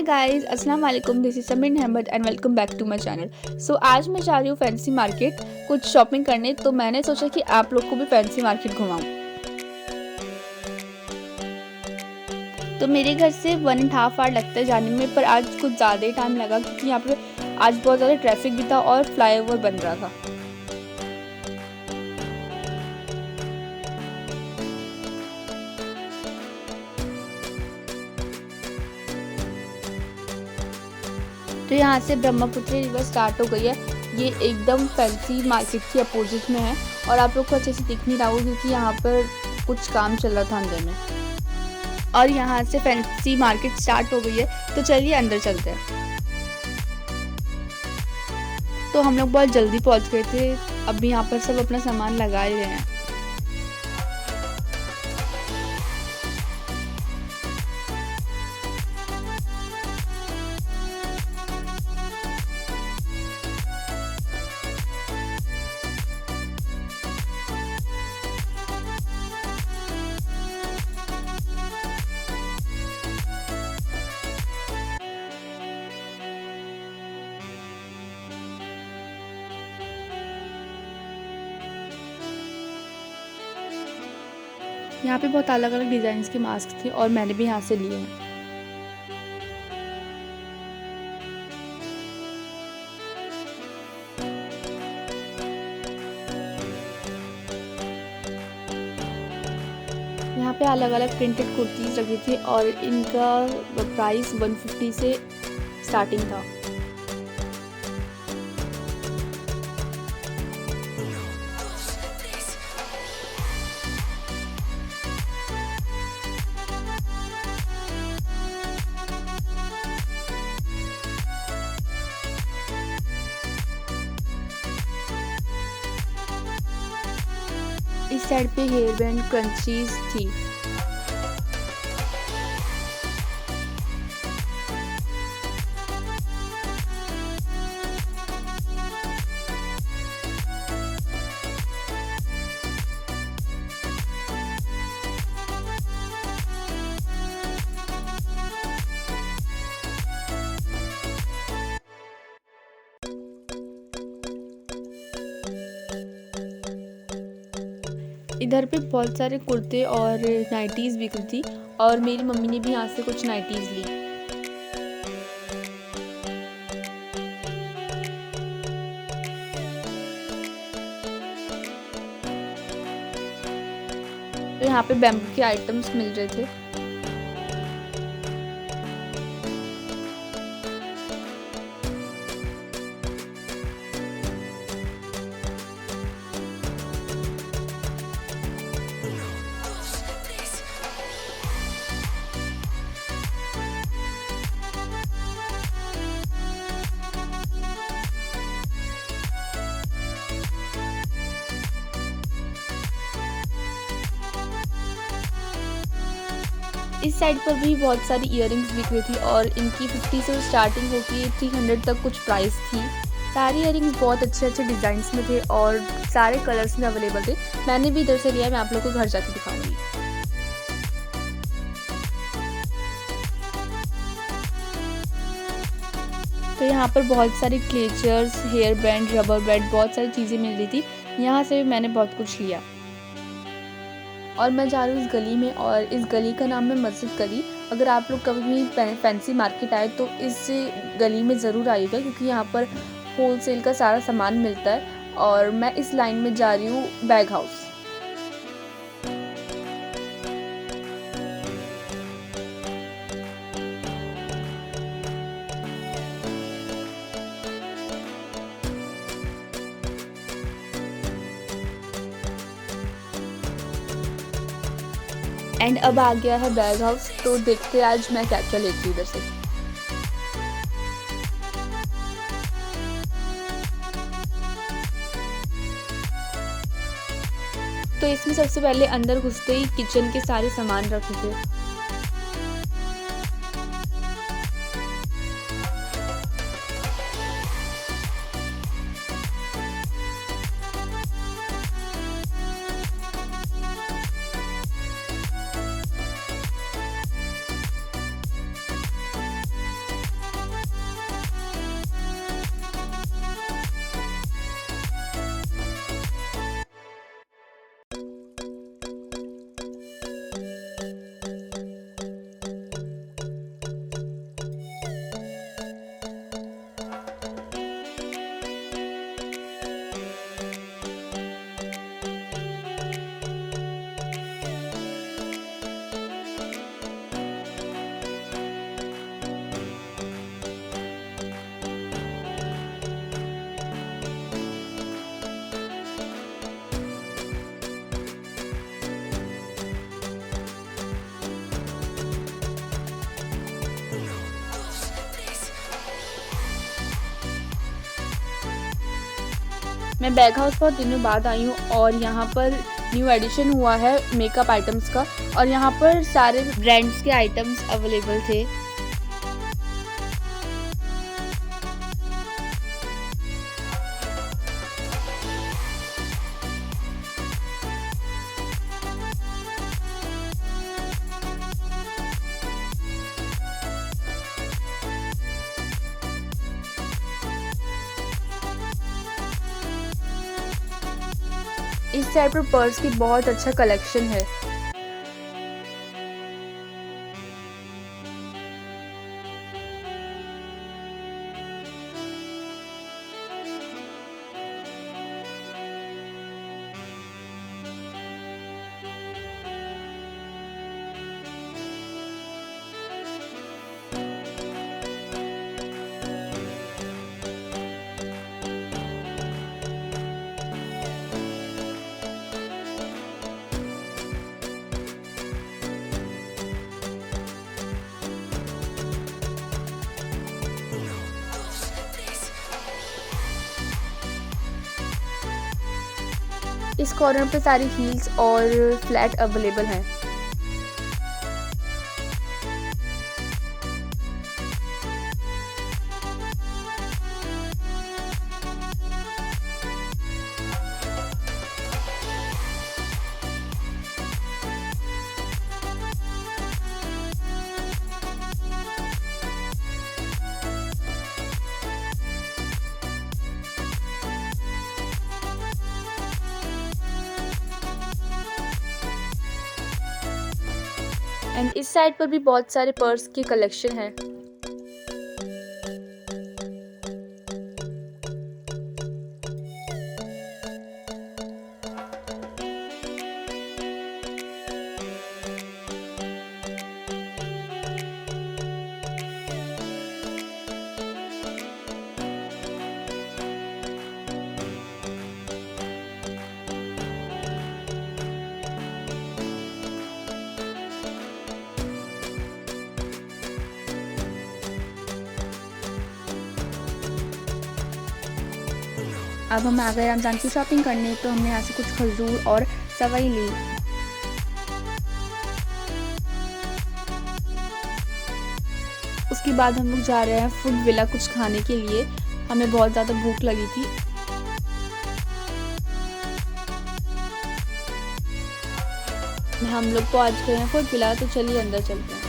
Guys, अस्सलाम वालेकुम। This is Sameer Ahmed and welcome back to my channel. So आज मैं जा रही हूँ फैंसी मार्केट कुछ शॉपिंग करने। तो मैंने सोचा कि आप लोग को भी फैंसी मार्केट घुमाऊँ। तो मेरे घर से 1.5 आवर लगता है जाने में, पर आज कुछ ज़्यादा ही टाइम लगा क्योंकि यहाँ पे आज बहुत ज़्यादा ट्रैफिक भी था और फ्लाईओवर बन रहा था। तो यहाँ से ब्रह्मपुत्र रिवर स्टार्ट हो गई है। ये एकदम फैंसी मार्केट के अपोजिट में है और आप लोग को अच्छे से दिख नहीं रहा होगा क्योंकि यहाँ पर कुछ काम चल रहा था अंदर में। और यहाँ से फैंसी मार्केट स्टार्ट हो गई है, तो चलिए अंदर चलते हैं। तो हम लोग बहुत जल्दी पहुँच गए थे। अभी यहाँ पर सब अपना सामान लगाए हुए हैं। यहाँ पे बहुत अलग अलग डिज़ाइन के मास्क थे और मैंने भी यहाँ से लिए हैं। यहाँ पे अलग अलग प्रिंटेड कुर्तीज़ रखी थी और इनका प्राइस 150 से स्टार्टिंग था। इस साइड पे हेयर बैंड क्रंचीज थी। इधर पे बहुत सारे कुर्ते और नाइटीज़ बिक रही थी और मेरी मम्मी ने भी यहाँ से कुछ नाइटीज़ ली। तो यहाँ पे बैम्बू के आइटम्स मिल रहे थे। इस साइड पर भी बहुत सारी इयररिंग्स बिक रही थी और इनकी 50 से स्टार्टिंग होकर 300 तक कुछ प्राइस थी। सारी इयररिंग्स बहुत अच्छे अच्छे डिज़ाइंस में थे और सारे कलर्स में अवेलेबल थे। मैंने भी इधर से लिया, मैं आप लोग को घर जाके दिखाऊंगी। तो यहाँ पर बहुत सारी क्लेचर्स, हेयर बैंड, रबर बैंड, बहुत सारी चीज़ें मिल रही थी। यहाँ से भी मैंने बहुत कुछ लिया और मैं जा रही हूँ इस गली में और इस गली का नाम है मस्जिद गली। अगर आप लोग कभी भी फैंसी मार्केट आए तो इस गली में ज़रूर आइएगा क्योंकि यहाँ पर होलसेल का सारा सामान मिलता है। और मैं इस लाइन में जा रही हूँ बैग हाउस। एंड अब आ गया है बैग हाउस, तो देखते हैं आज मैं क्या क्या लेती हूँ इधर से। तो इसमें सबसे पहले अंदर घुसते ही किचन के सारे सामान रखे थे। मैं बैग हाउस बहुत दिनों बाद आई हूँ और यहाँ पर न्यू एडिशन हुआ है मेकअप आइटम्स का, और यहाँ पर सारे ब्रांड्स के आइटम्स अवेलेबल थे। इस साइड पर पर्स की बहुत अच्छा कलेक्शन है। इस कॉर्नर पे सारी हील्स और फ्लैट अवेलेबल हैं। एंड इस साइड पर भी बहुत सारे पर्स की कलेक्शन है। अब हम आ गए रमज़ान की शॉपिंग करने, तो हमने यहाँ से कुछ खजूर और सवई ली। उसके बाद हम लोग जा रहे हैं फूड विला कुछ खाने के लिए। हमें बहुत ज़्यादा भूख लगी थी। हम लोग पहुँच गए हैं फूड विला, तो चलिए अंदर चलते हैं।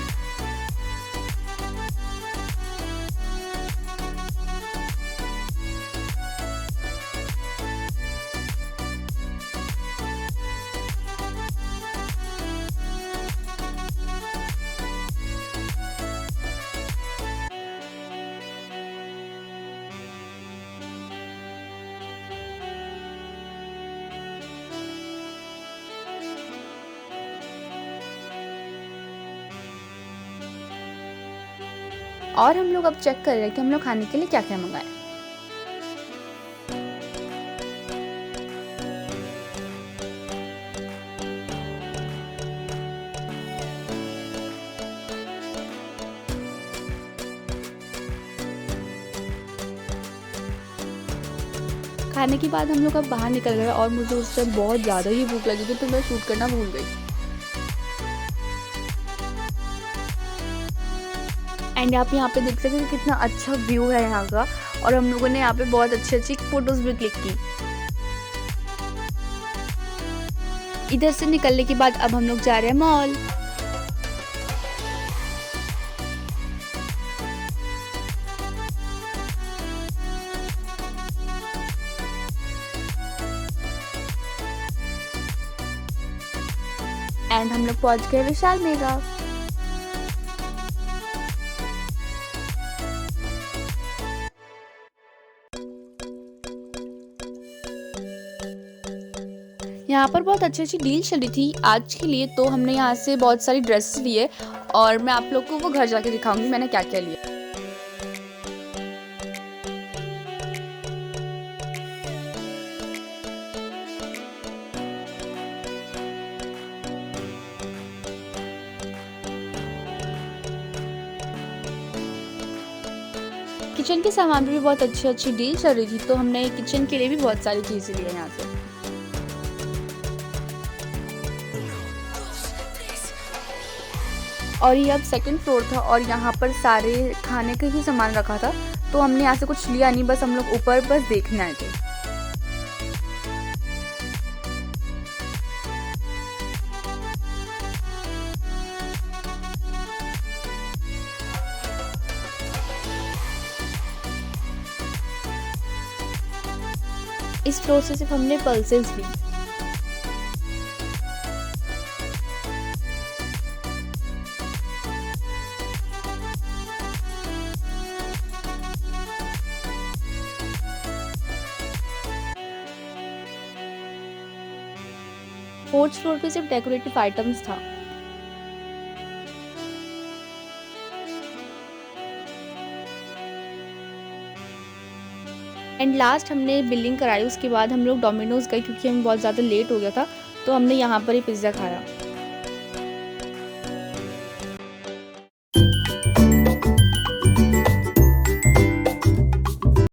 और हम लोग अब चेक कर रहे हैं कि हम लोग खाने के लिए क्या क्या मंगाएं। खाने के बाद हम लोग अब बाहर निकल गए और मुझे उस टाइम बहुत ज़्यादा ही भूख लगी थी, तो मैं शूट करना भूल गई। एंड आप यहाँ पे देख सकते हैं कितना अच्छा व्यू है यहाँ का, और हम लोगों ने यहाँ पे बहुत अच्छी अच्छी फोटोज भी क्लिक की। इधर से निकलने के बाद अब हम लोग जा रहे हैं मॉल। एंड हम लोग पहुंच गए विशाल मेगा। यहाँ पर बहुत अच्छी अच्छी डील चल रही थी आज के लिए, तो हमने यहाँ से बहुत सारी ड्रेसेस लिए और मैं आप लोग को वो घर जाके दिखाऊंगी मैंने क्या क्या लिया। किचन के सामान भी बहुत अच्छी डील चल रही थी, तो हमने किचन के लिए भी बहुत सारी चीज़ें ली हैं यहाँ से। और ये अब सेकंड फ्लोर था और यहाँ पर सारे खाने का ही सामान रखा था, तो हमने यहाँ से कुछ लिया नहीं, बस हम लोग ऊपर बस देखने आए थे। इस फ्लोर से सिर्फ हमने पल्सेस ली। फोर्थ फ्लोर पे सिर्फ डेकोरेटिव आइटम्स था। एंड लास्ट हमने बिलिंग कराई, उसके बाद हम लोग डोमिनोज़ गए क्योंकि हमें बहुत ज़्यादा लेट हो गया था, तो हमने यहाँ पर ही पिज़्ज़ा खाया।